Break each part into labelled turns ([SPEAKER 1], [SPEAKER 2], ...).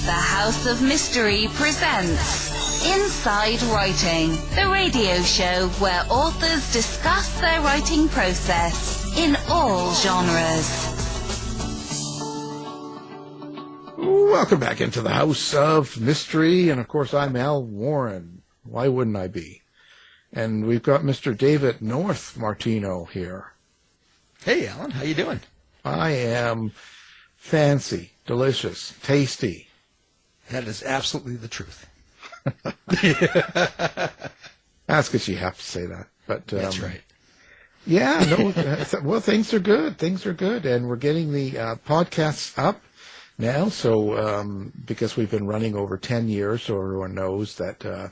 [SPEAKER 1] The House of Mystery presents Inside Writing, the radio show where authors discuss their writing process in all genres.
[SPEAKER 2] Welcome back into the House of Mystery, and of course I'm Al Warren. Why wouldn't I be? And we've got Mr. David North Martino here.
[SPEAKER 3] Hey, Alan, how you doing?
[SPEAKER 2] I am fancy, delicious, tasty.
[SPEAKER 3] That is absolutely the truth.
[SPEAKER 2] That's because you have to say that. But
[SPEAKER 3] that's right.
[SPEAKER 2] Yeah, no. Well, things are good. Things are good, and we're getting the podcasts up now. So because we've been running over 10 years, so everyone knows that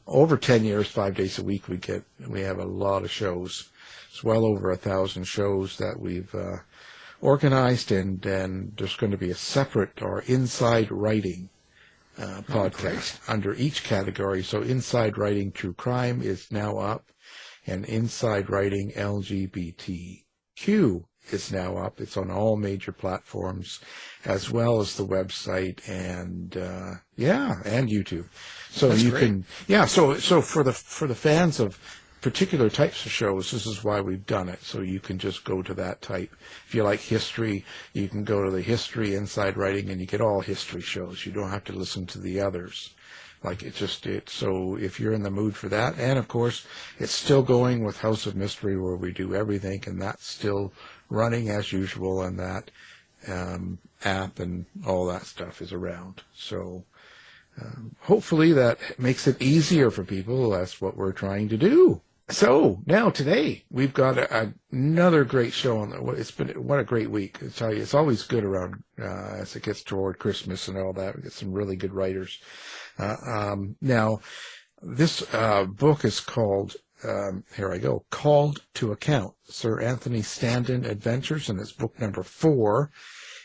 [SPEAKER 2] over 10 years, 5 days a week, we have a lot of shows. It's well over 1,000 shows that we've organized, and there's going to be a separate or inside writing podcast under each category. So inside writing true crime is now up, and inside writing LGBTQ is now up. It's on all major platforms, as well as the website and and YouTube. So
[SPEAKER 3] That's
[SPEAKER 2] you
[SPEAKER 3] great.
[SPEAKER 2] can so for the fans of particular types of shows, this is why we've done it. So you can just go to that type. If you like history, you can go to the history inside writing, and you get all history shows. You don't have to listen to the others. So if you're in the mood for that, and of course, it's still going with House of Mystery, where we do everything, and that's still running as usual, and that app and all that stuff is around. So hopefully that makes it easier for people. That's what we're trying to do. So now today we've got another great show on. What a great week! I tell you, it's always good around as it gets toward Christmas and all that. We get some really good writers. Now this book is called Called to Account, Sir Anthony Standen Adventures, and it's book number 4.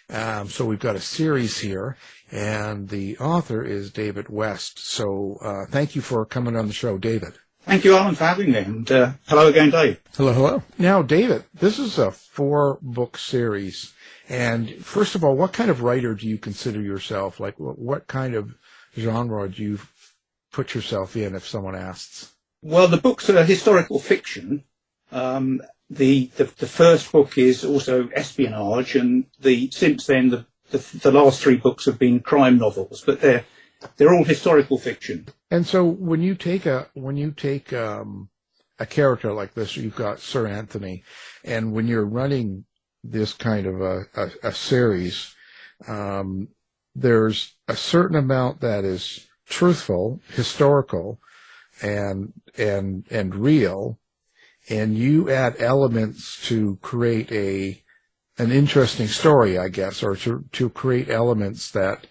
[SPEAKER 2] So we've got a series here, and the author is David West. So thank you for coming on the show, David.
[SPEAKER 4] Thank you, Alan, for having me, and hello again, Dave.
[SPEAKER 2] Hello. Now, David, this is a 4-book series, and first of all, what kind of writer do you consider yourself? Like, what kind of genre do you put yourself in, if someone asks?
[SPEAKER 4] Well, the book's a historical fiction. The first book is also espionage, and since then the last 3 books have been crime novels, but they're all historical fiction. And
[SPEAKER 2] so when you take a character like this, you've got Sir Anthony, and when you're running this kind of a series, there's a certain amount that is truthful, historical, and real, and you add elements to create an interesting story, I guess, or to create elements that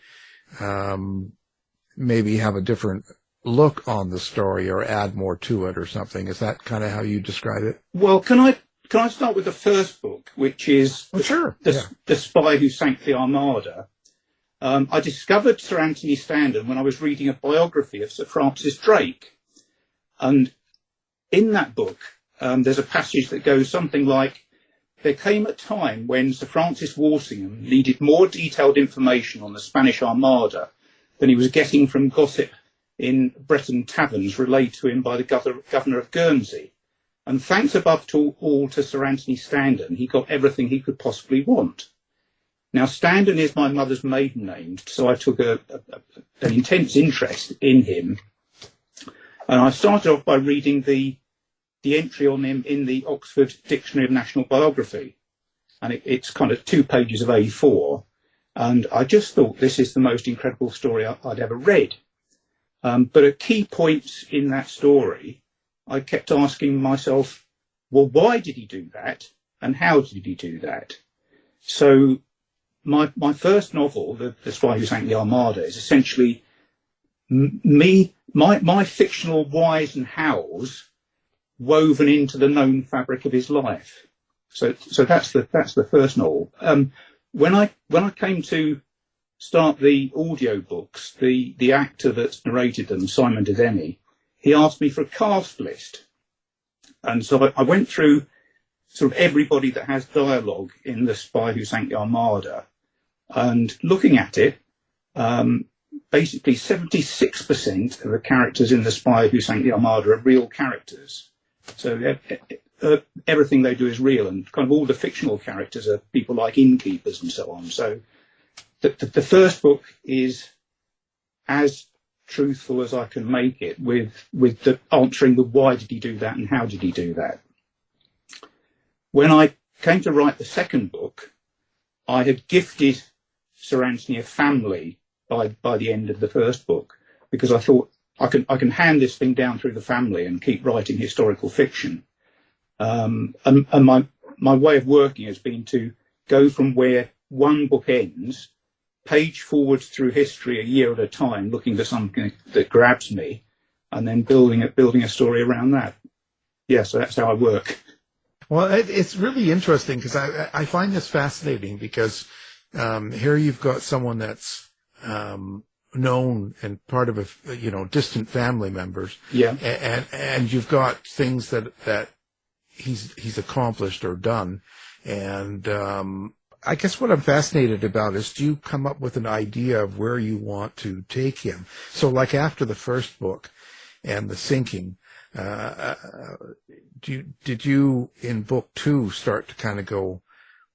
[SPEAKER 2] maybe have a different look on the story or add more to it or something. Is that kind of how you describe it?
[SPEAKER 4] Well, can I start with the first book, which is The Spy Who Sank the Armada? I discovered Sir Anthony Standen when I was reading a biography of Sir Francis Drake. And in that book, there's a passage that goes something like, there came a time when Sir Francis Walsingham needed more detailed information on the Spanish Armada than he was getting from gossip in Breton taverns relayed to him by the governor of Guernsey. And thanks above all to Sir Anthony Standen, he got everything he could possibly want. Now, Standen is my mother's maiden name, so I took an intense interest in him. And I started off by reading the entry on him in the Oxford Dictionary of National Biography. And it's kind of 2 pages of A4. And I just thought this is the most incredible story I'd ever read. But at key points in that story, I kept asking myself, well, why did he do that? And how did he do that? So my first novel, The Spy Who Sank the Armada, is essentially my fictional whys and hows woven into the known fabric of his life. So that's the first novel. When I came to start the audio books, the actor that's narrated them, Simon Dedemi, he asked me for a cast list. And so I went through sort of everybody that has dialogue in The Spy Who Sank the Armada. And looking at it, basically 76% of the characters in The Spy Who Sank the Armada are real characters. So everything they do is real, and kind of all the fictional characters are people like innkeepers and so on. So the first book is as truthful as I can make it, with the answering the why did he do that and how did he do that. When I came to write the second book, I had gifted Sir Anthony a family by the end of the first book, because I thought I can hand this thing down through the family and keep writing historical fiction. And my way of working has been to go from where one book ends, page forwards through history a year at a time, looking for something that grabs me, and then building a story around that. Yeah, so that's how I work.
[SPEAKER 2] Well, it's really interesting, because I find this fascinating, because here you've got someone that's known and part of distant family members.
[SPEAKER 4] Yeah.
[SPEAKER 2] And you've got things that he's accomplished or done. And I guess what I'm fascinated about is, do you come up with an idea of where you want to take him? So like after the first book and the sinking, did you in book 2 start to kind of go,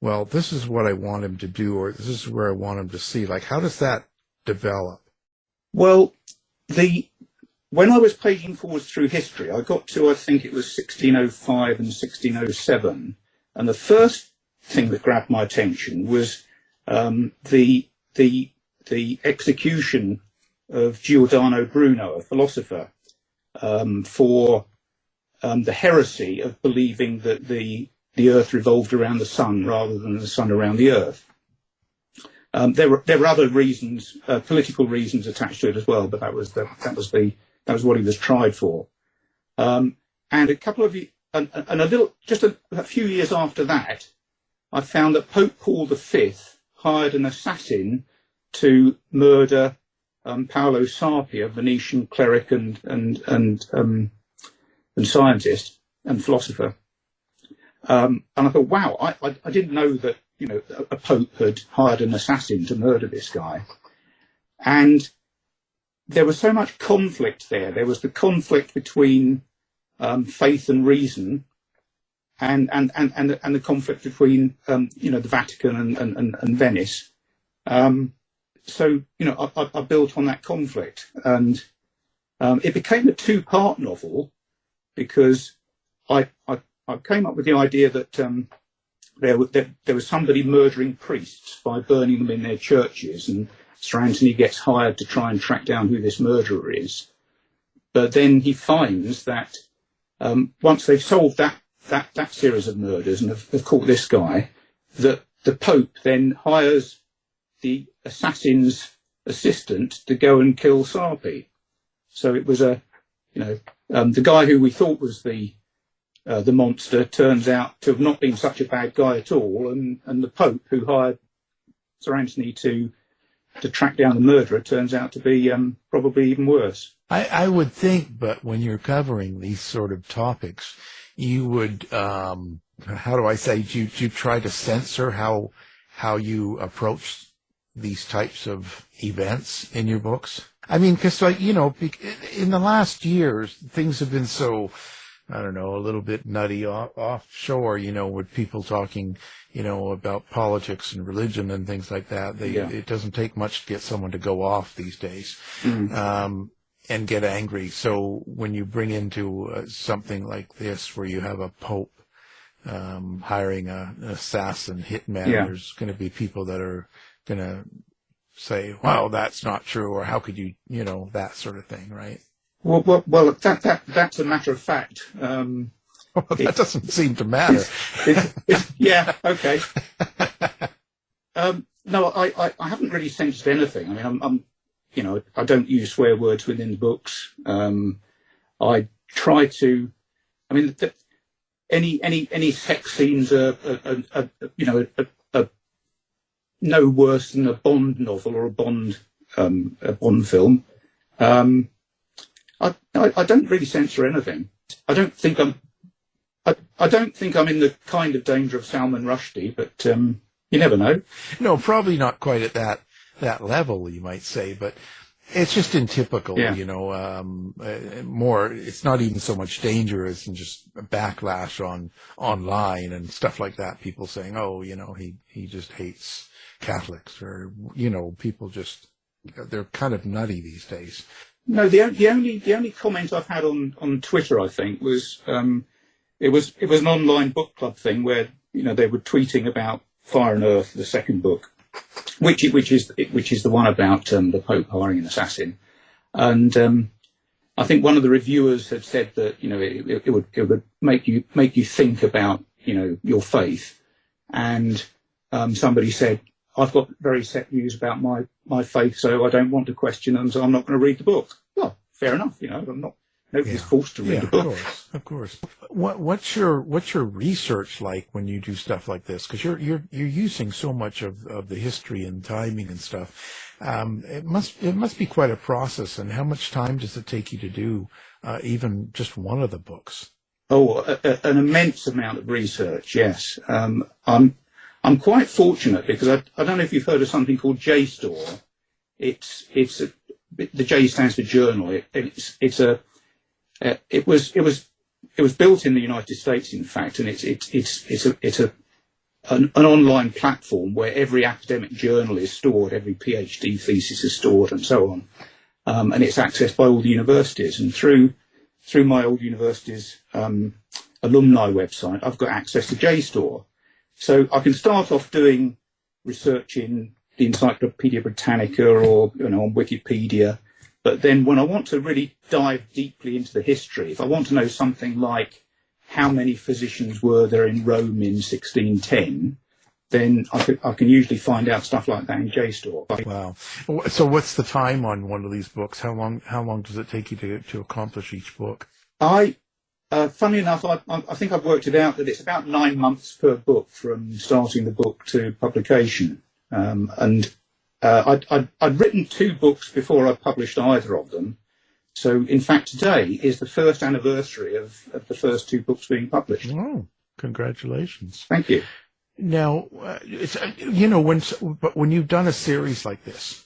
[SPEAKER 2] well, this is what I want him to do, or this is where I want him to see? Like, how does that develop?
[SPEAKER 4] Well, when I was paging forwards through history, I got to, I think it was 1605 and 1607, and the first thing that grabbed my attention was the execution of Giordano Bruno, a philosopher, for the heresy of believing that the Earth revolved around the sun rather than the sun around the Earth. There were other reasons, political reasons attached to it as well, but that was what he was tried for. And a few years after that, I found that Pope Paul V hired an assassin to murder Paolo Sarpi, a Venetian cleric and scientist and philosopher. And I thought, wow, I didn't know that a pope had hired an assassin to murder this guy. And there was so much conflict there. There was the conflict between faith and reason, and the conflict between the Vatican and Venice. So I built on that conflict, and it became a 2-part novel, because I came up with the idea that there was somebody murdering priests by burning them in their churches, and Sir Anthony gets hired to try and track down who this murderer is. But then he finds that once they've solved that series of murders and have caught this guy, that the Pope then hires the assassin's assistant to go and kill Sarpi. So it was the guy who we thought was the monster turns out to have not been such a bad guy at all, and the Pope who hired Sir Anthony to track down the murderer turns out to be probably even worse.
[SPEAKER 2] I would think, but when you're covering these sort of topics, you would, how do I say, do you try to censor how you approach these types of events in your books? I mean, because, in the last years, things have been so, I don't know, a little bit nutty offshore, with people talking, about politics and religion and things like that. It doesn't take much to get someone to go off these days, and get angry. So when you bring into something like this, where you have a pope hiring an assassin hitman, there's going to be people that are going to say, "Wow, that's not true," or "How could you," that sort of thing, right?
[SPEAKER 4] Well, that's a matter of fact.
[SPEAKER 2] That doesn't seem to matter.
[SPEAKER 4] Yeah, okay. No, I haven't really censored anything. I mean, I don't use swear words within the books. I try to. I mean, any sex scenes are no worse than a Bond novel or a Bond film. I don't really censor anything. I don't think I'm in the kind of danger of Salman Rushdie, but you never know.
[SPEAKER 2] No, probably not quite at that level, you might say, but it's just in typical,
[SPEAKER 4] Yeah.
[SPEAKER 2] more, it's not even so much danger as in just a backlash online and stuff like that. People saying, oh, he just hates Catholics, or, people just, they're kind of nutty these days.
[SPEAKER 4] No, the only comment I've had on Twitter, I think, was it was an online book club thing where they were tweeting about Fire and Earth, the second book, which is the one about the Pope hiring an assassin, and I think one of the reviewers had said that it would make you think about your faith, and somebody said, I've got very set views about my faith, so I don't want to question them, so I'm not going to read the book. Well, fair enough, nobody's forced to read the book.
[SPEAKER 2] Of course. What's your research like when you do stuff like this? Because you're using so much of the history and timing and stuff. It must be quite a process. And how much time does it take you to do even just one of the books?
[SPEAKER 4] Oh, an immense amount of research. Yes. I'm quite fortunate because I don't know if you've heard of something called JSTOR. The J stands for journal. It was built in the United States, in fact, and it's an online platform where every academic journal is stored, every PhD thesis is stored, and so on, and it's accessed by all the universities. And through my old university's alumni website, I've got access to JSTOR, so I can start off doing research in the Encyclopedia Britannica or on Wikipedia. But then when I want to really dive deeply into the history, if I want to know something like how many physicians were there in Rome in 1610, then I can usually find out stuff like that in JSTOR.
[SPEAKER 2] Wow. So what's the time on one of these books? How long does it take you to accomplish each book?
[SPEAKER 4] Funny enough, I think I've worked it out that it's about 9 months per book from starting the book to publication. I'd written 2 books before I published either of them. So, in fact, today is the first anniversary of the first 2 books being published.
[SPEAKER 2] Oh, congratulations.
[SPEAKER 4] Thank you.
[SPEAKER 2] Now, when you've done a series like this,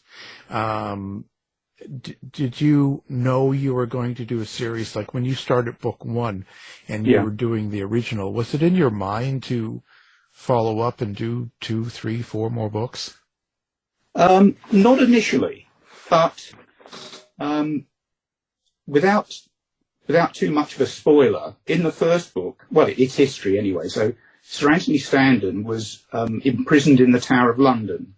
[SPEAKER 2] did you know you were going to do a series? Like when you started book 1 and you were doing the original, was it in your mind to follow up and do 2, 3, 4 more books?
[SPEAKER 4] Not initially, but without too much of a spoiler, in the first book, well, it's history anyway, so Sir Anthony Standen was imprisoned in the Tower of London,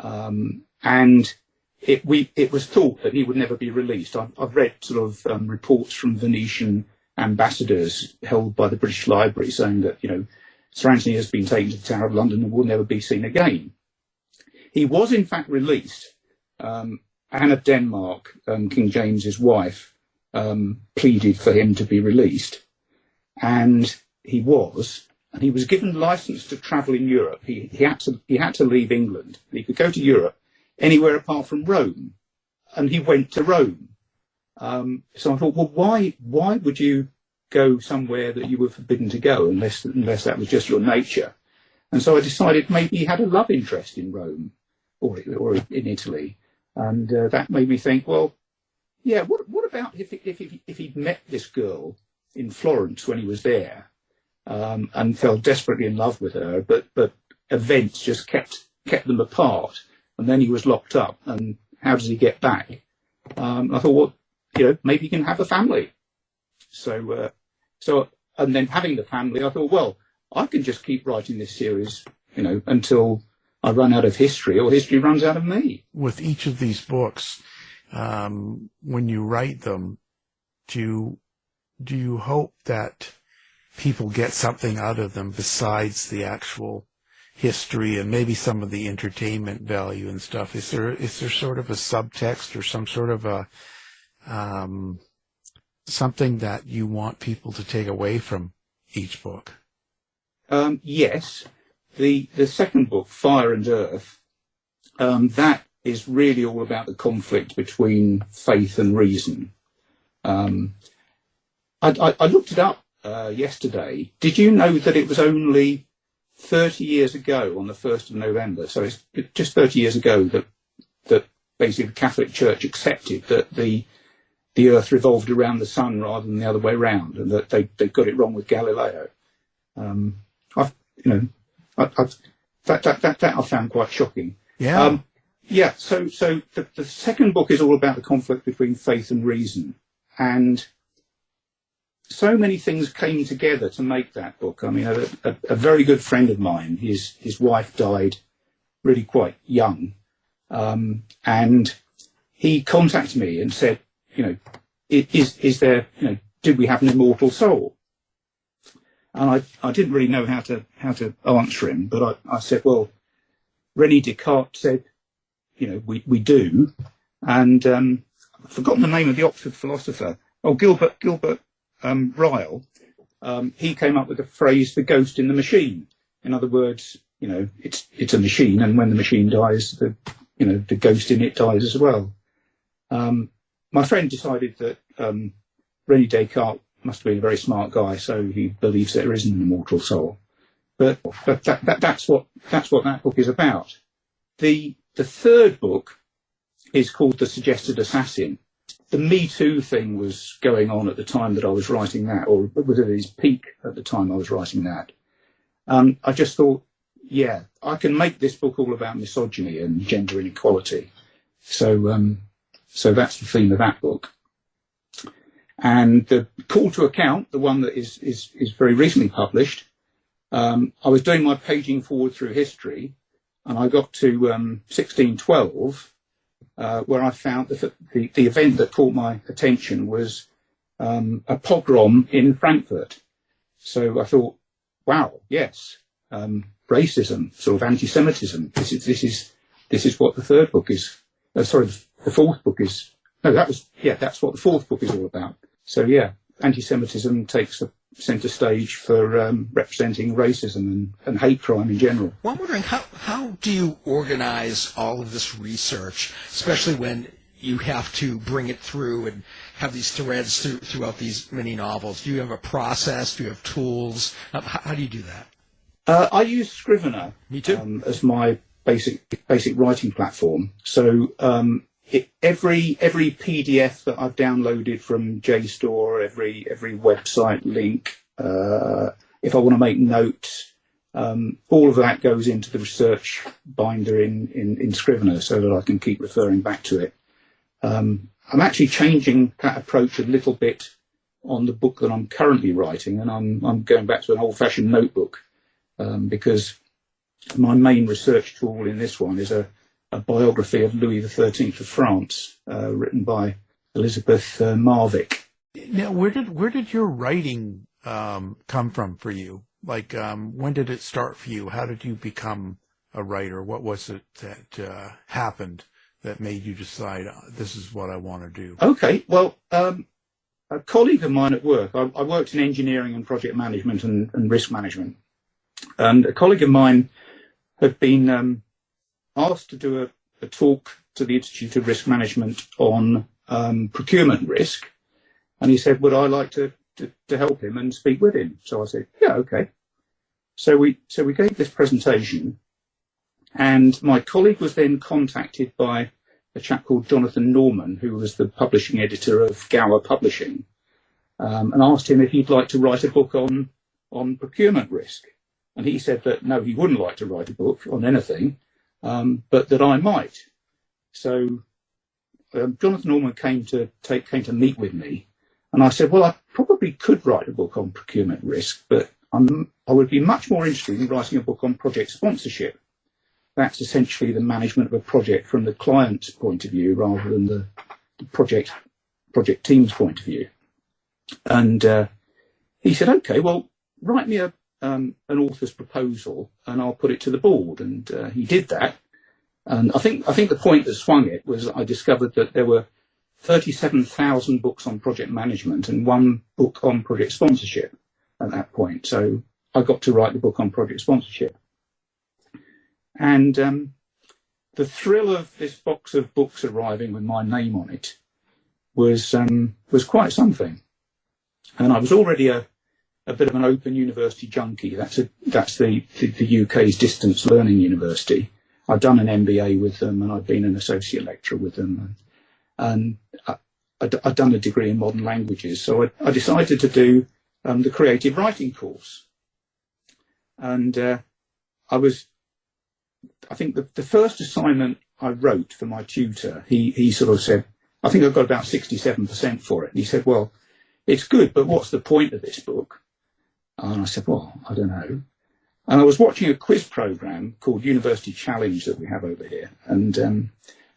[SPEAKER 4] and it was thought that he would never be released. I've read sort of reports from Venetian ambassadors held by the British Library saying that, Sir Anthony has been taken to the Tower of London and will never be seen again. He was, in fact, released. Anne of Denmark, King James's wife, pleaded for him to be released. And he was given license to travel in Europe. He had to leave England. He could go to Europe anywhere apart from Rome. And he went to Rome. So I thought, well, why would you go somewhere that you were forbidden to go unless that was just your nature? And so I decided maybe he had a love interest in Rome or in Italy. And that made me think, well, yeah, what about if he'd met this girl in Florence when he was there and fell desperately in love with her, but events just kept them apart, and then he was locked up, and how does he get back? I thought, well, maybe he can have a family. So and then having the family, I thought, well, I can just keep writing this series, until I run out of history or history runs out of me.
[SPEAKER 2] With each of these books, when you write them, do you hope that people get something out of them besides the actual history and maybe some of the entertainment value and stuff? Is there sort of a subtext or some sort of a something that you want people to take away from each book?
[SPEAKER 4] Yes. The second book, Fire and Earth, that is really all about the conflict between faith and reason. I looked it up yesterday. Did you know that it was only 30 years ago on the 1st of November, so it's just 30 years ago, that that basically the Catholic Church accepted that the Earth revolved around the sun rather than the other way round, and that they got it wrong with Galileo. That I found quite shocking.
[SPEAKER 2] Yeah.
[SPEAKER 4] So the second book is all about the conflict between faith and reason, and so many things came together to make that book. I mean, a very good friend of mine, his wife died really quite young, and he contacted me and said, is there, did we have an immortal soul? And I didn't really know how to answer him, but I said, well, René Descartes said, we do, and I've forgotten the name of the Oxford philosopher. Oh, Gilbert Ryle. He came up with the phrase "the ghost in the machine." In other words, it's a machine, and when the machine dies, the ghost in it dies as well. My friend decided that René Descartes must have been a very smart guy, so he believes there isn't an immortal soul. But that's what that book is about. The third book is called The Suggested Assassin. The Me Too thing was going on at the time that I was writing that, or was at its peak at the time I was writing that. I just thought, yeah, I can make this book all about misogyny and gender inequality. So that's the theme of that book. And the Call to Account, the one that is very recently published, I was doing my paging forward through history, and I got to 1612, where I found that the event that caught my attention was a pogrom in Frankfurt. So I thought, wow, yes, racism, sort of anti-Semitism. This is what the third book is. The fourth book is. No, that's what the fourth book is all about. So yeah, anti-Semitism takes the centre stage for representing racism and hate crime in general.
[SPEAKER 3] Well, I'm wondering, how do you organize all of this research, especially when you have to bring it through and have these threads throughout these many novels? Do you have a process? Do you have tools? How do you do that?
[SPEAKER 4] I use Scrivener.
[SPEAKER 3] Me too.
[SPEAKER 4] As my basic writing platform. So every PDF that I've downloaded from JSTOR, every website link, if I want to make notes, all of that goes into the research binder in Scrivener so that I can keep referring back to it. I'm actually changing that approach a little bit on the book that I'm currently writing, and I'm going back to an old-fashioned notebook because my main research tool in this one is a biography of Louis XIII of France, written by Elizabeth Marvick.
[SPEAKER 2] Now, where did your writing come from for you? Like, when did it start for you? How did you become a writer? What was it that happened that made you decide this is what I want to do? Okay,
[SPEAKER 4] well, a colleague of mine at work, I worked in engineering and project management and risk management, and a colleague of mine had been asked to do a talk to the Institute of Risk Management on procurement risk, and he said, would I like to help him and speak with him? So I said, yeah, okay. So we gave this presentation, and my colleague was then contacted by a chap called Jonathan Norman, who was the publishing editor of Gower Publishing, and asked him if he'd like to write a book on procurement risk. And he said that no, he wouldn't like to write a book on anything, but that I might. So Jonathan Norman came to meet with me, and I said, well, I probably could write a book on procurement risk, but I would be much more interested in writing a book on project sponsorship. That's essentially the management of a project from the client's point of view rather than the project team's point of view. And he said, okay, well, write me an author's proposal and I'll put it to the board. And he did that. And I think the point that swung it was I discovered that there were 37,000 books on project management and one book on project sponsorship at that point. So I got to write the book on project sponsorship. And the thrill of this box of books arriving with my name on it was quite something. And I was already a bit of an open university junkie. That's the UK's distance learning university. I'd done an MBA with them, and I'd been an associate lecturer with them, and I'd done a degree in modern languages. So I decided to do the creative writing course. And I think the first assignment I wrote for my tutor, he sort of said, I think I got about 67% for it. And he said, well, it's good, but what's the point of this book? And I said, well, I don't know. And I was watching a quiz program called University Challenge that we have over here. And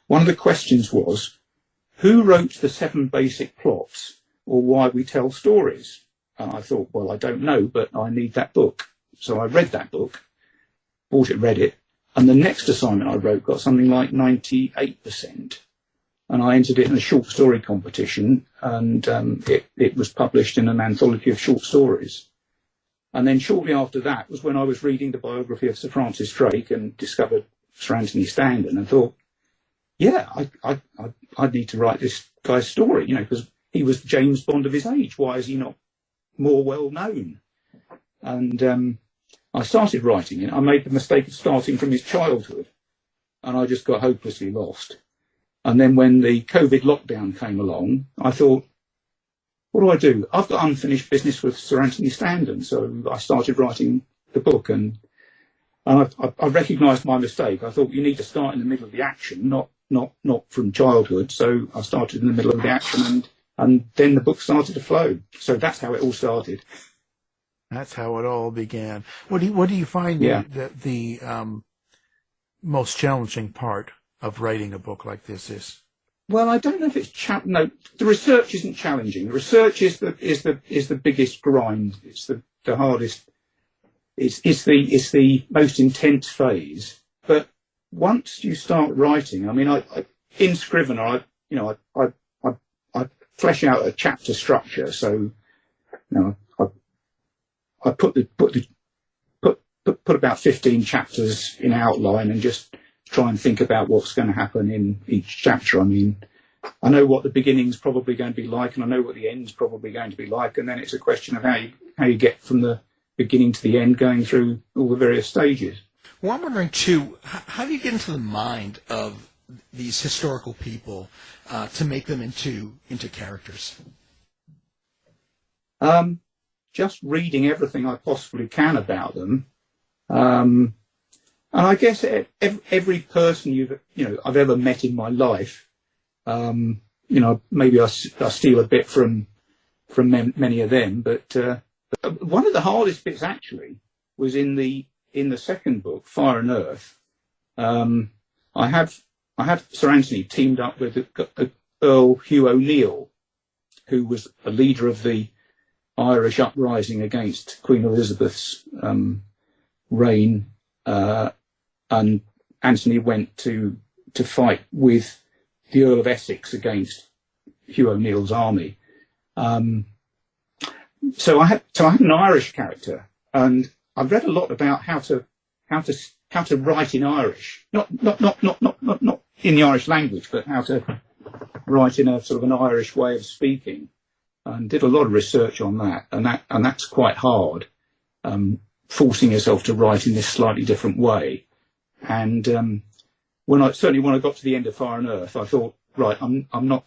[SPEAKER 4] one of the questions was, who wrote the 7 basic plots, or why we tell stories? And I thought, well, I don't know, but I need that book. So I read that book, bought it, read it. And the next assignment I wrote got something like 98%. And I entered it in a short story competition, and it was published in an anthology of short stories. And then shortly after that was when I was reading the biography of Sir Francis Drake and discovered Sir Anthony Standen, and thought, yeah, I need to write this guy's story, because he was James Bond of his age. Why is he not more well known? And I started writing it. I made the mistake of starting from his childhood, and I just got hopelessly lost. And then when the COVID lockdown came along, I thought, what do? I've got unfinished business with Sir Anthony Standen. So I started writing the book, and I recognised my mistake. I thought you need to start in the middle of the action, not from childhood. So I started in the middle of the action, and then the book started to flow. So that's how it all started.
[SPEAKER 2] That's how it all began. What do you find the most challenging part of writing a book like this is?
[SPEAKER 4] Well, I don't know if it's no. The research isn't challenging. The research is the biggest grind. It's the hardest. It's the most intense phase. But once you start writing, I mean, I in Scrivener, I flesh out a chapter structure. So, I put about 15 chapters in outline and just try and think about what's going to happen in each chapter. I mean, I know what the beginning's probably going to be like, and I know what the end's probably going to be like, and then it's a question of how you get from the beginning to the end, going through all the various stages.
[SPEAKER 3] Well, I'm wondering too, how do you get into the mind of these historical people to make them into characters?
[SPEAKER 4] Just reading everything I possibly can about them. And I guess every person I've ever met in my life, maybe I steal a bit from many of them, but one of the hardest bits actually was in the second book, Fire and Earth. I have Sir Anthony teamed up with Earl Hugh O'Neill, who was a leader of the Irish uprising against Queen Elizabeth's reign, and Anthony went to fight with the Earl of Essex against Hugh O'Neill's army. So I had an Irish character, and I've read a lot about how to write in Irish, not in the Irish language, but how to write in a sort of an Irish way of speaking. And did a lot of research on that, and that's quite hard, forcing yourself to write in this slightly different way. And when I got to the end of Fire and Earth, I thought, right, I'm not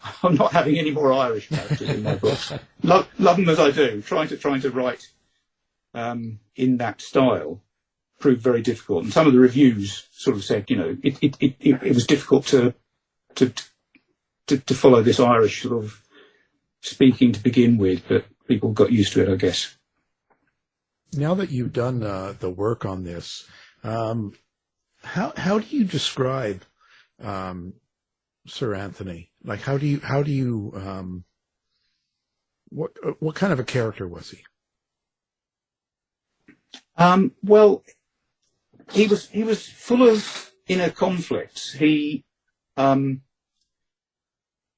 [SPEAKER 4] having any more Irish characters in my books. Love them as I do. Trying to write in that style proved very difficult. And some of the reviews sort of said, it was difficult to follow this Irish sort of speaking to begin with, but people got used to it, I guess.
[SPEAKER 2] Now that you've done the work on this, how do you describe Sir Anthony? Like, how do you what kind of a character was he?
[SPEAKER 4] Well, he was full of inner conflicts. He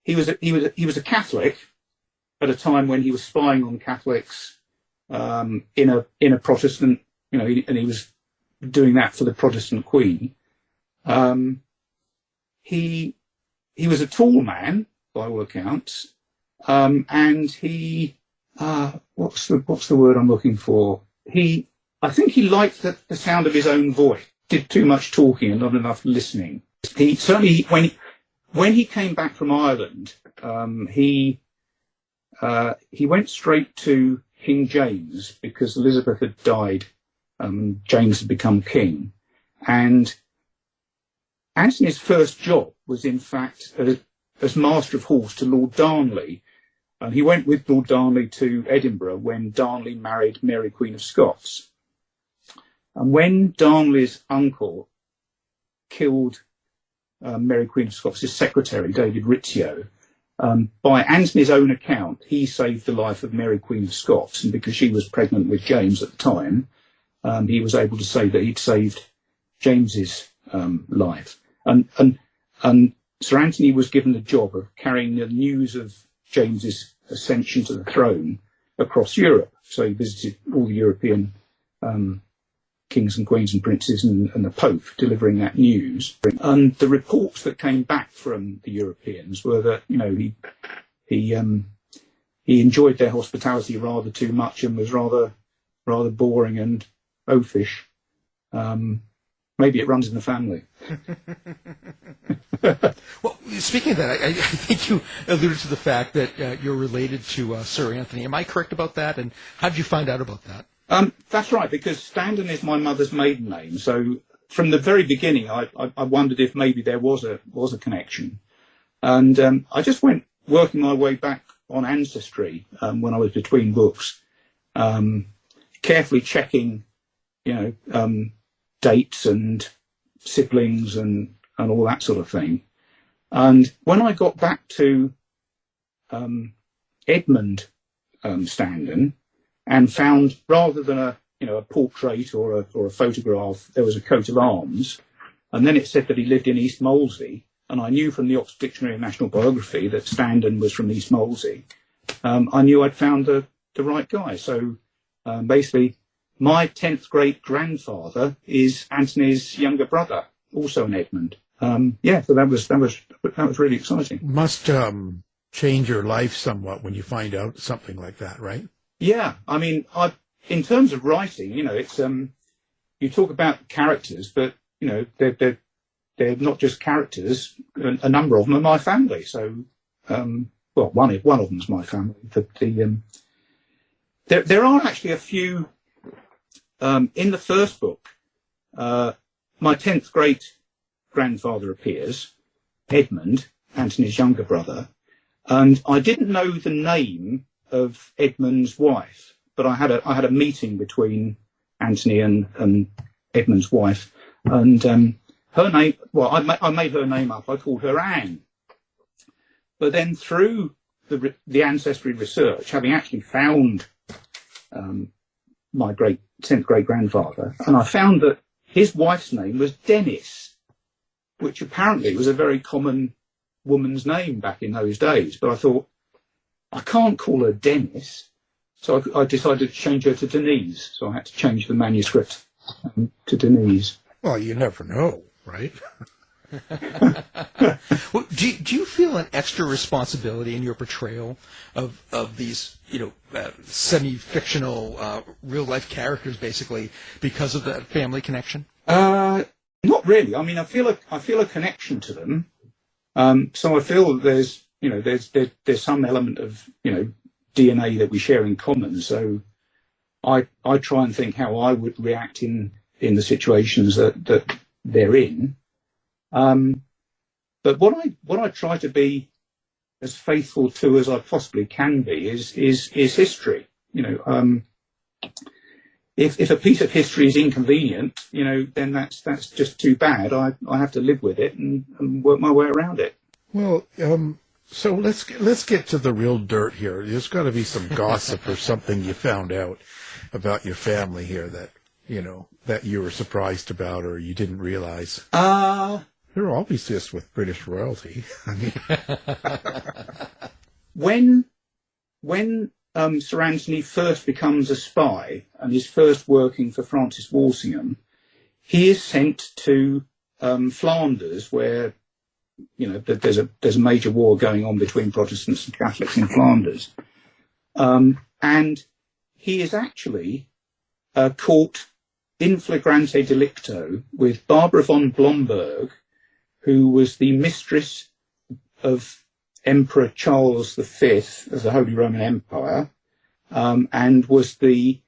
[SPEAKER 4] was a Catholic at a time when he was spying on Catholics in a Protestant, and he was doing that for the Protestant Queen. He was a tall man by all accounts, and he what's the word I'm looking for? I think he liked the sound of his own voice. did too much talking and not enough listening. He certainly, when he came back from Ireland, he went straight to King James because Elizabeth had died, James had become king, and Anthony's first job was in fact as Master of Horse to Lord Darnley. He went with Lord Darnley to Edinburgh when Darnley married Mary Queen of Scots. And when Darnley's uncle killed Mary Queen of Scots' secretary, David Rizzio, by Anthony's own account, he saved the life of Mary Queen of Scots. And because she was pregnant with James at the time, he was able to say that he'd saved James's life. And Sir Anthony was given the job of carrying the news of James's ascension to the throne across Europe. So he visited all the European kings and queens and princes and the Pope, delivering that news. And the reports that came back from the Europeans were that, you know, he enjoyed their hospitality rather too much and was rather boring and oafish. Maybe it runs in the family.
[SPEAKER 3] Well, speaking of that, I think you alluded to the fact that you're related to Sir Anthony. Am I correct about that? And how did you find out about that?
[SPEAKER 4] That's right, because Standen is my mother's maiden name. So from the very beginning, I wondered if maybe there was a connection. And I just went working my way back on Ancestry when I was between books, carefully checking, you know, dates and siblings and all that sort of thing. And when I got back to Edmund Standen and found, rather than a portrait or a photograph, there was a coat of arms, and then it said that he lived in East Molesey, and I knew from the Oxford Dictionary of National Biography that Standen was from East Molesey. I knew I'd found the right guy. So basically, my 10th great grandfather is Anthony's younger brother, also an Edmund. So that was really exciting.
[SPEAKER 2] Must change your life somewhat when you find out something like that, right?
[SPEAKER 4] Yeah, I mean, in terms of writing, you know, it's you talk about characters, but you know, they're not just characters. A number of them are my family. So, one of them's my family. There are actually a few. In the first book, my 10th great grandfather appears, Edmund, Anthony's younger brother, and I didn't know the name of Edmund's wife, but I had a meeting between Anthony and Edmund's wife, and her name. Well, I made her name up. I called her Anne. But then through the ancestry research, having actually found my 10th great grandfather, and I found that his wife's name was Dennis, which apparently was a very common woman's name back in those days. But I thought, I can't call her Dennis, so I decided to change her to Denise. So I had to change the manuscript to Denise.
[SPEAKER 2] Well, you never know, right?
[SPEAKER 3] Well, do you feel an extra responsibility in your portrayal of these, semi-fictional, real-life characters, basically, because of that family connection?
[SPEAKER 4] Not really. I mean, I feel a connection to them. So I feel there's some element of, DNA that we share in common. So I try and think how I would react in the situations that they're in. But what I try to be as faithful to as I possibly can be is history. If a piece of history is inconvenient, then that's just too bad. I have to live with it and work my way around it.
[SPEAKER 2] Well, so let's get to the real dirt here. There's got to be some gossip or something you found out about your family here that that you were surprised about or you didn't realize. There always is with British royalty. I mean, when Sir Anthony first becomes a spy and is first working for Francis Walsingham, he is sent to Flanders, where there's a major war going on between Protestants and Catholics in Flanders, and he is actually caught
[SPEAKER 4] in flagrante delicto with Barbara von Blomberg, who was the mistress of Emperor Charles V of the Holy Roman Empire, and was the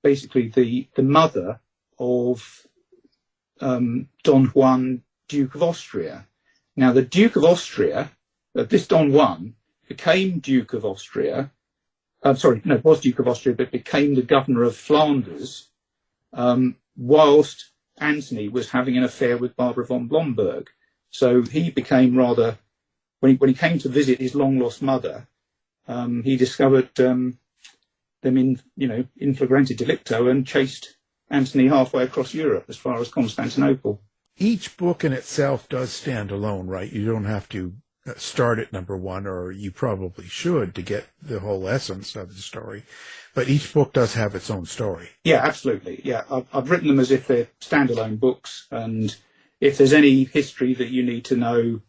[SPEAKER 4] basically the mother of Don Juan, Duke of Austria. Now, the Duke of Austria, this Don Juan, became Duke of Austria. Was Duke of Austria, but became the governor of Flanders, whilst Anthony was having an affair with Barbara von Blomberg. So he became rather, when he came to visit his long-lost mother, he discovered them in flagrante delicto and chased Anthony halfway across Europe as far as Constantinople.
[SPEAKER 2] Each book in itself does stand alone, right? You don't have to start at number one, or you probably should to get the whole essence of the story. But each book does have its own story.
[SPEAKER 4] Yeah, absolutely. Yeah, I've written them as if they're standalone books, and if there's any history that you need to know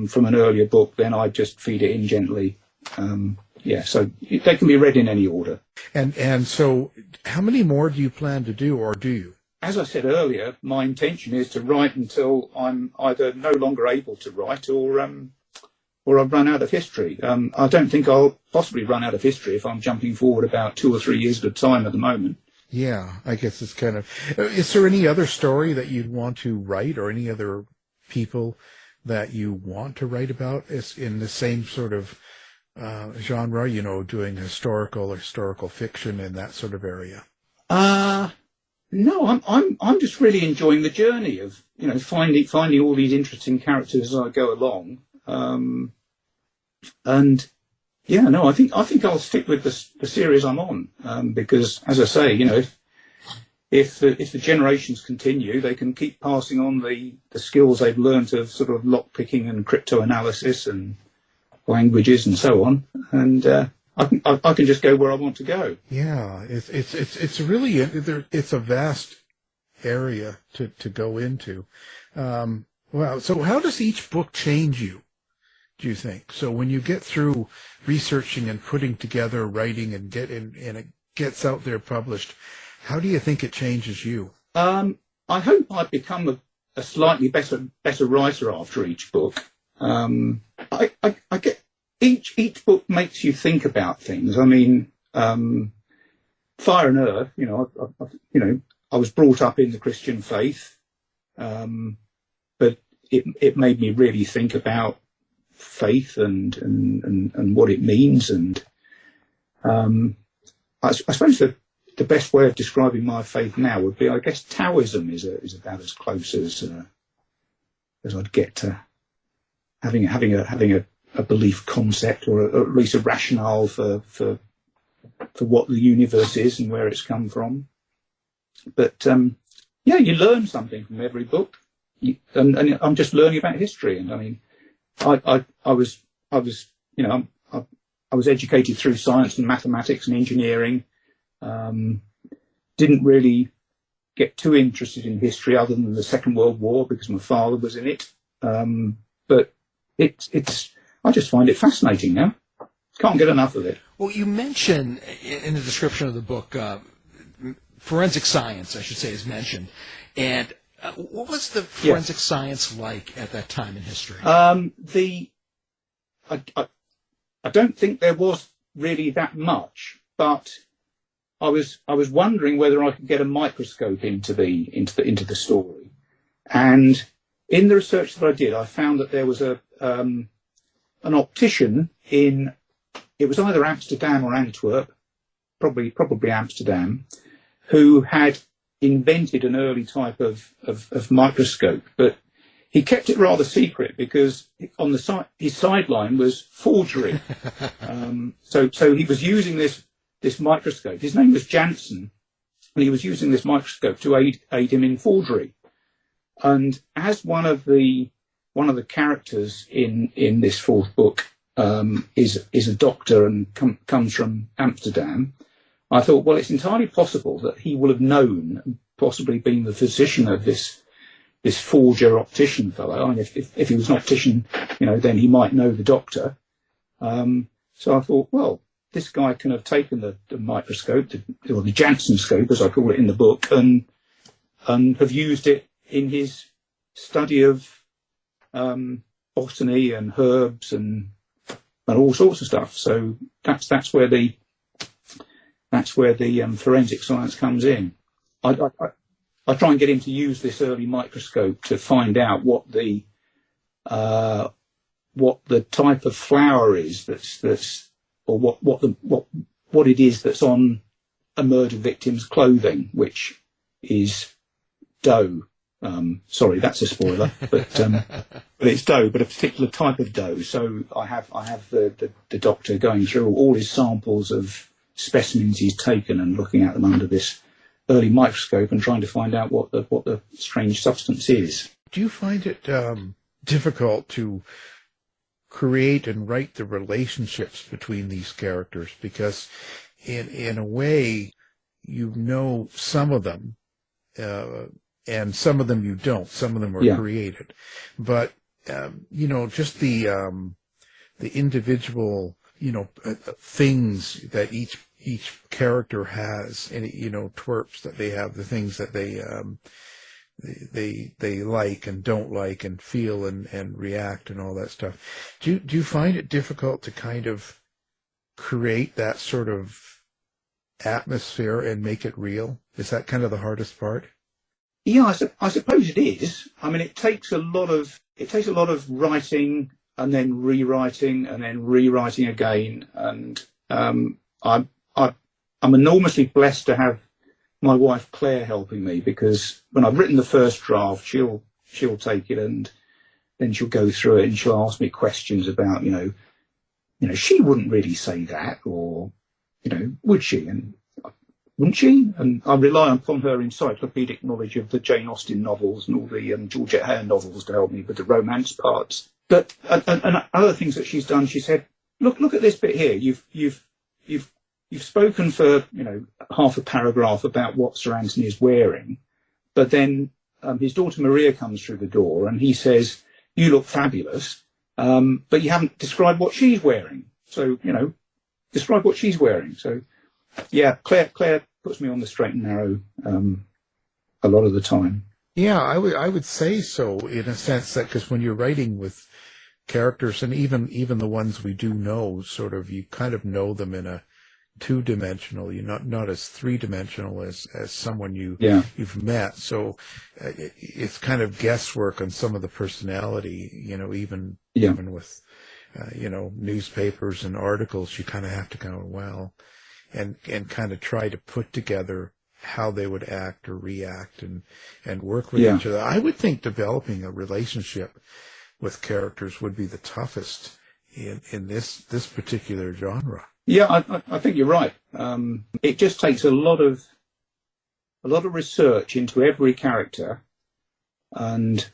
[SPEAKER 4] from an earlier book, then I just feed it in gently. So they can be read in any order.
[SPEAKER 2] And so how many more do you plan to do, or do you?
[SPEAKER 4] As I said earlier, my intention is to write until I'm either no longer able to write or I've run out of history. I don't think I'll possibly run out of history if I'm jumping forward about 2 or 3 years at a time at the moment.
[SPEAKER 2] Yeah, I guess it's kind of... Is there any other story that you'd want to write, or any other people that you want to write about in the same sort of genre, doing historical fiction in that sort of area?
[SPEAKER 4] No, I'm just really enjoying the journey of finding all these interesting characters as I go along. I think I'll stick with the series I'm on, because, as I say, if the generations continue, they can keep passing on the skills they've learned of sort of lock picking and crypto-analysis and languages and so on, and I can just go where I want to go.
[SPEAKER 2] Yeah, it's really it's a vast area to go into. Wow. So how does each book change you, do you think? So when you get through researching and putting together, writing, and it gets out there published, how do you think it changes you?
[SPEAKER 4] I hope I become a slightly better writer after each book. I get each book makes you think about things. I mean, Fire and Earth. I was brought up in the Christian faith, but it made me really think about faith and what it means. And I suppose the best way of describing my faith now would be, I guess, Taoism is about as close as I'd get to having a belief concept, or at least a rationale for what the universe is and where it's come from. But you learn something from every book, and I'm just learning about history. And I mean, I was educated through science and mathematics and engineering. Didn't really get too interested in history other than the Second World War because my father was in it. But I just find it fascinating now. Can't get enough of it.
[SPEAKER 3] Well, you mention in the description of the book, forensic science, I should say, is mentioned. And what was the forensic science like at that time in history?
[SPEAKER 4] I don't think there was really that much, but I was wondering whether I could get a microscope into the story. And in the research that I did, I found that there was an optician it was either Amsterdam or Antwerp, probably Amsterdam, who had invented an early type of microscope, but he kept it rather secret because on the his sideline was forgery. So he was using this microscope. His name was Janssen, and he was using this microscope to aid him in forgery. And as one of the characters in this fourth book is a doctor and comes from Amsterdam, I thought, well, it's entirely possible that he will have known, possibly been the physician of this forger optician fellow. I mean, if he was an optician, then he might know the doctor. So I thought, well, this guy can have taken the microscope, or the Janssen scope, as I call it in the book, and have used it in his study of botany and herbs and all sorts of stuff. So that's where the forensic science comes in. I try and get him to use this early microscope to find out what the type of flower is that's or what it is that's on a murdered victim's clothing, which is dough. Sorry, that's a spoiler, but it's dough, but a particular type of dough. So I have the doctor going through all his samples of specimens he's taken and looking at them under this early microscope and trying to find out what the strange substance is.
[SPEAKER 2] Do you find it difficult to create and write the relationships between these characters? Because in a way, you know some of them, and some of them you don't. Some of them are created. But, just the individual, things that each character has, and, twerps that they have, the things that they like and don't like and feel and react and all that stuff. Do you find it difficult to kind of create that sort of atmosphere and make it real? Is that kind of the hardest part?
[SPEAKER 4] Yeah, I suppose it is. I mean, it takes a lot of writing and then rewriting and then rewriting again. And I'm enormously blessed to have my wife Claire helping me, because when I've written the first draft, she'll take it and then she'll go through it and she'll ask me questions about, she wouldn't really say that, or, would she? And wouldn't she? And I rely upon her encyclopedic knowledge of the Jane Austen novels and all the Georgette Heyer novels to help me with the romance parts. But and other things that she's done, she said, look at this bit here. You've spoken for half a paragraph about what Sir Anthony is wearing, but then his daughter Maria comes through the door and he says, "You look fabulous," but you haven't described what she's wearing. So describe what she's wearing. So yeah, Claire puts me on the straight and narrow a lot of the time.
[SPEAKER 2] Yeah, I would say so, in a sense, that because when you're writing with characters, and even the ones we do know, sort of, you kind of know them in a two-dimensional, you're not as three-dimensional as someone you've met. So it's kind of guesswork on some of the personality, even with newspapers and articles, you kind of have to go, well, and kind of try to put together how they would act or react and work with each other. I would think developing a relationship with characters would be the toughest in this particular genre.
[SPEAKER 4] Yeah, I think you're right. It just takes a lot of research into every character, and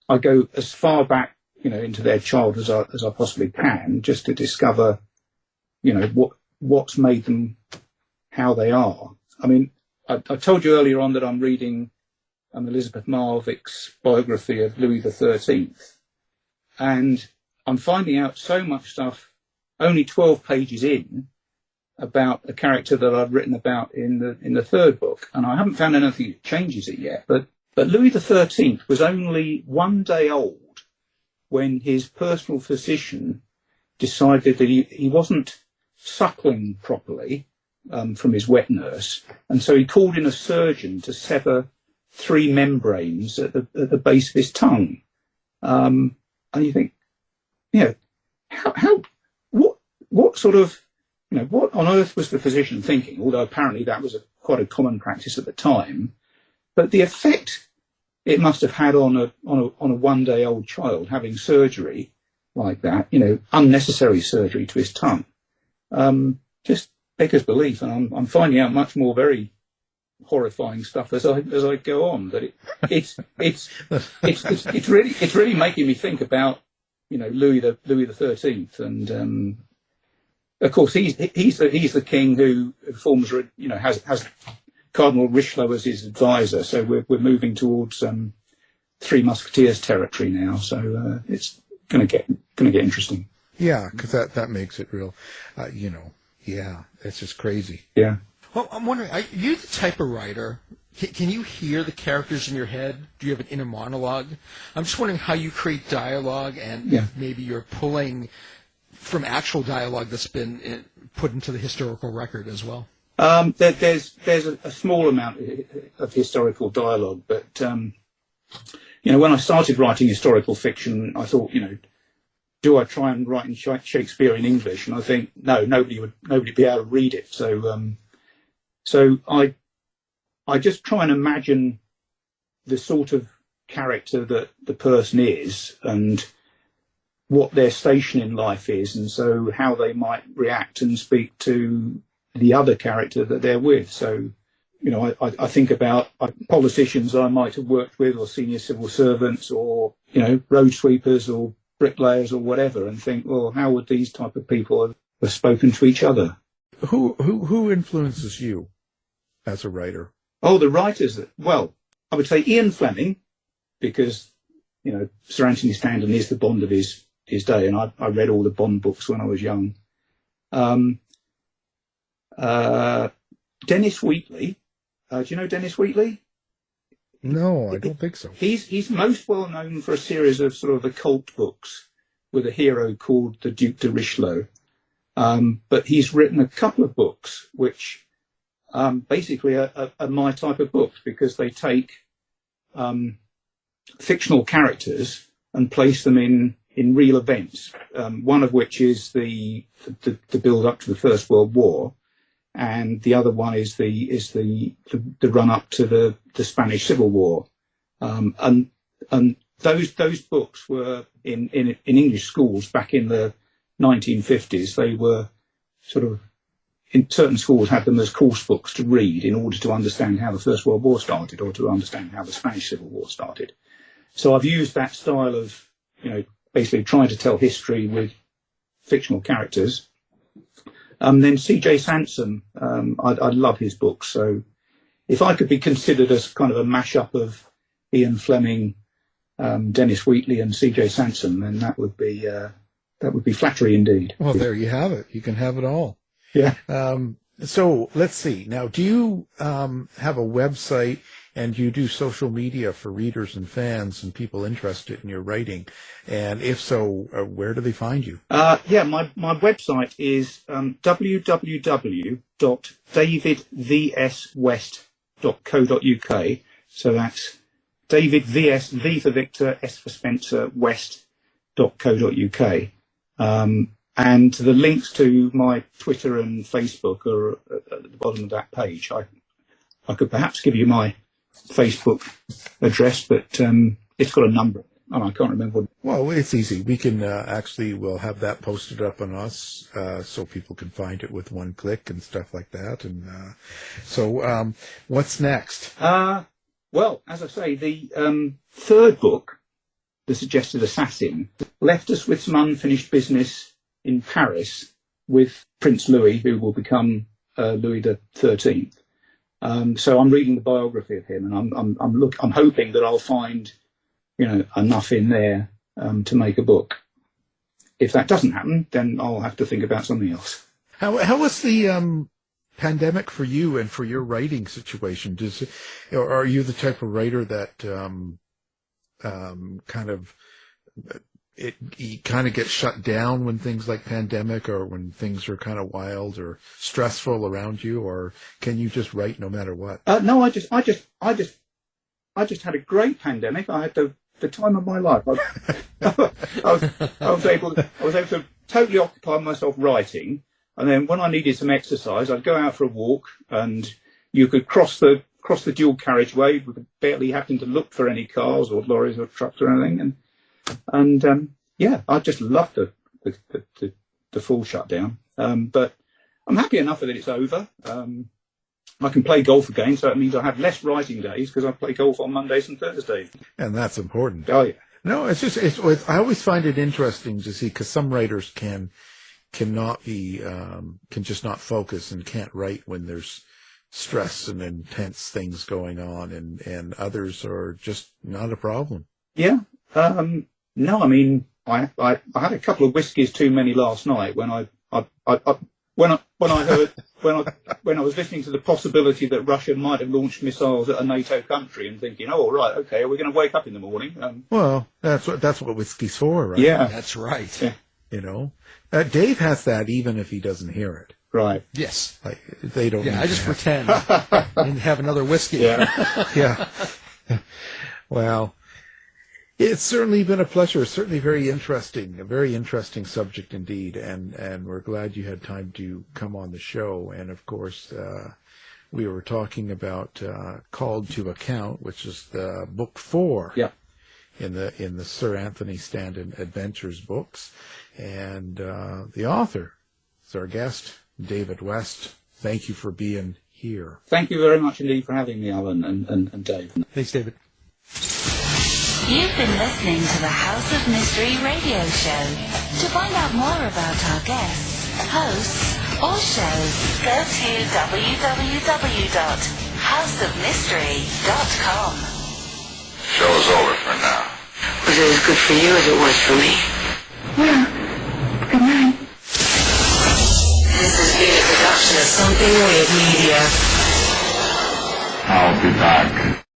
[SPEAKER 4] I go as far back, into their childhood as I possibly can, just to discover, what's made them how they are. I mean, I told you earlier on that I'm reading Elizabeth Marvick's biography of Louis XIII, and I'm finding out so much stuff only 12 pages in about a character that I've written about in the third book, and I haven't found anything that changes it yet. But Louis XIII was only 1 day old when his personal physician decided that he wasn't suckling properly from his wet nurse, and so he called in a surgeon to sever 3 membranes at the base of his tongue. And you think, what sort of, what on earth was the physician thinking? Although apparently that was quite a common practice at the time, but the effect it must have had on a 1 day old child having surgery like that, unnecessary surgery to his tongue, just beggars belief. And I'm finding out much more very horrifying stuff as I go on. But it's really making me think about Louis XIII, and of course he's the king who forms has Cardinal Richelieu as his advisor. So we're moving towards Three Musketeers territory now. So it's going to get interesting.
[SPEAKER 2] Yeah, because that makes it real. Yeah, it's just crazy.
[SPEAKER 4] Yeah.
[SPEAKER 3] Well, I'm wondering, are you the type of writer, can you hear the characters in your head? Do you have an inner monologue? I'm just wondering how you create dialogue, and maybe you're pulling from actual dialogue that's been put into the historical record as well.
[SPEAKER 4] There's a small amount of historical dialogue, but when I started writing historical fiction, I thought, do I try and write in Shakespeare in English? And I think no, nobody would be able to read it. So I just try and imagine the sort of character that the person is and what their station in life is, and so how they might react and speak to the other character that they're with. So, I think about politicians I might have worked with, or senior civil servants, or, road sweepers or bricklayers or whatever, and think, well, how would these type of people have spoken to each other?
[SPEAKER 2] Who influences you as a writer?
[SPEAKER 4] Oh, the writers. Well, I would say Ian Fleming, because, Sir Anthony Stanton is the Bond of his day, and I read all the Bond books when I was young. Dennis Wheatley. Do you know Dennis Wheatley?
[SPEAKER 2] No, I don't think so.
[SPEAKER 4] He's most well known for a series of sort of occult books with a hero called the Duc de Richelieu. But he's written a couple of books which basically are my type of books, because they take fictional characters and place them in real events. One of which is the build up to the First World War, and the other one is the run up to the Spanish Civil War. And those books were in English schools back in the 1950s. They were sort of, in certain schools, had them as course books to read in order to understand how the First World War started, or to understand how the Spanish Civil War started. So I've used that style of, basically trying to tell history with fictional characters. Then C.J. Sansom, I love his books. So if I could be considered as kind of a mashup of Ian Fleming, Dennis Wheatley, and C.J. Sansom, then that would be flattery indeed.
[SPEAKER 2] Well, there you have it. You can have it all.
[SPEAKER 4] Yeah.
[SPEAKER 2] So let's see. Now, do you have a website, and you do social media for readers and fans and people interested in your writing? And if so, where do they find you?
[SPEAKER 4] My website is www.davidvswest.co.uk. So that's David VS, V for Victor, S for Spencer, West.co.uk. And the links to my Twitter and Facebook are at the bottom of that page. I could perhaps give you my Facebook address, but it's got a number, and I can't remember.
[SPEAKER 2] Well, it's easy. We can we'll have that posted up on us, so people can find it with one click and stuff like that. And so what's next?
[SPEAKER 4] Well, as I say, the third book, The Suggested Assassin, left us with some unfinished business in Paris with Prince Louis, who will become Louis XIII. So I'm reading the biography of him, and I'm hoping that I'll find, enough in there to make a book. If that doesn't happen, then I'll have to think about something else.
[SPEAKER 2] How was the pandemic for you and for your writing situation? Are you the type of writer that you kind of get shut down when things like pandemic, or when things are kind of wild or stressful around you, or can you just write no matter what?
[SPEAKER 4] No, I just had a great pandemic. I had the time of my life. I was able to totally occupy myself writing, and then when I needed some exercise, I'd go out for a walk, and you could cross the dual carriageway with barely having to look for any cars or lorries or trucks or anything, and I just loved the full shutdown. But I'm happy enough that it's over. I can play golf again, so it means I have less writing days, because I play golf on Mondays and Thursdays.
[SPEAKER 2] And that's important.
[SPEAKER 4] Oh yeah.
[SPEAKER 2] No, it's I always find it interesting to see, because some writers can just not focus and can't write when there's stress and intense things going on, and others are just not a problem.
[SPEAKER 4] Yeah. No, I mean, I had a couple of whiskies too many last night when I when I was listening to the possibility that Russia might have launched missiles at a NATO country and thinking, oh right, okay, are we going to wake up in the morning?
[SPEAKER 2] Well, that's what whiskey's for, right?
[SPEAKER 4] Yeah,
[SPEAKER 3] that's right.
[SPEAKER 4] Yeah.
[SPEAKER 2] You know, Dave has that even if he doesn't hear it.
[SPEAKER 4] Right.
[SPEAKER 3] Yes.
[SPEAKER 2] Like they don't.
[SPEAKER 3] Yeah, I just pretend and have another whiskey.
[SPEAKER 4] Yeah.
[SPEAKER 2] Yeah. Well, it's certainly been a pleasure. Certainly a very interesting subject indeed. And we're glad you had time to come on the show. And of course, we were talking about Called to Account, which is the book 4.
[SPEAKER 4] Yeah.
[SPEAKER 2] In the Sir Anthony Stanton Adventures books. And the author is our guest, David West. Thank you for being here.
[SPEAKER 4] Thank you very much indeed for having me, Alan and Dave.
[SPEAKER 3] Thanks, David.
[SPEAKER 1] You've been listening to the House of Mystery radio show. To find out more about our guests, hosts, or shows, go to www.houseofmystery.com.
[SPEAKER 5] Show's over for now.
[SPEAKER 6] Was it as good for you as it was for me?
[SPEAKER 7] Yeah. Good night.
[SPEAKER 6] This has been a production of Something Weird Media.
[SPEAKER 5] I'll be back.